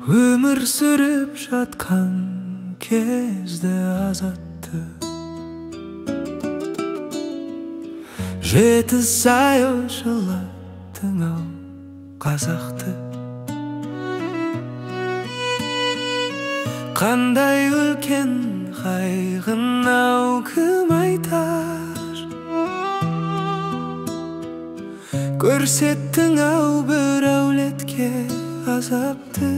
Өмір сүріп жатқан кезде азатты жеті сайын жылаттың ау қазақты. Қандай үлкен қайғын ау кім айтар, көрсеттің ау бір әулетке азапты.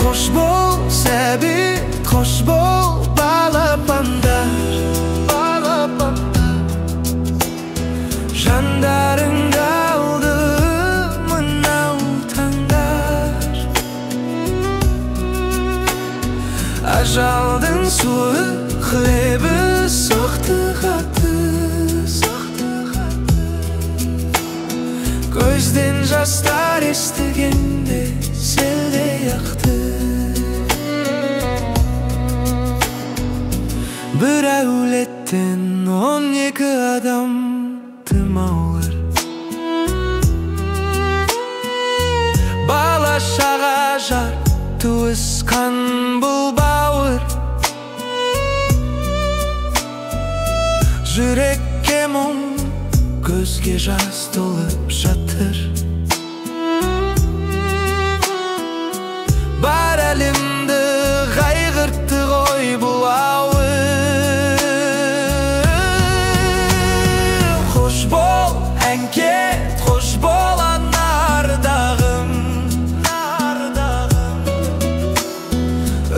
Қош бол сәбит, қош бол балапандар, жандарыңды алды мынау таңдар. Ажалдың суық лебі соқты қатты, көзден жастар естігенде селдей ақты. Бір әулеттен 12 адам тым ауыр, бала шаға жар туысқан бұл бауыр. Жүрекке мұң, көзге жас толып жатыр. Бар әлемді қайғыртты ғой бұл ауыр. Қош бол әнкет, қош бол ардағым,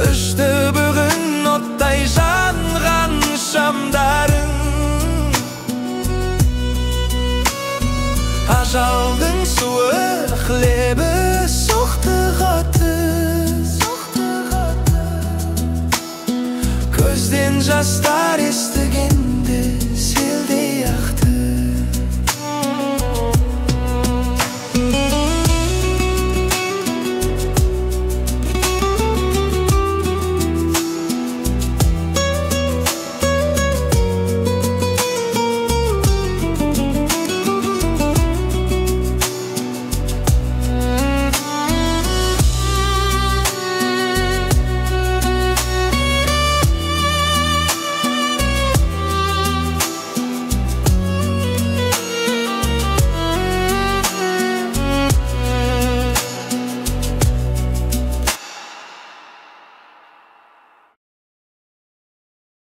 өшті бүгін оттай жанған шамдарың. Ажалдың суық лебі соқты қатты, көзден жастар естіген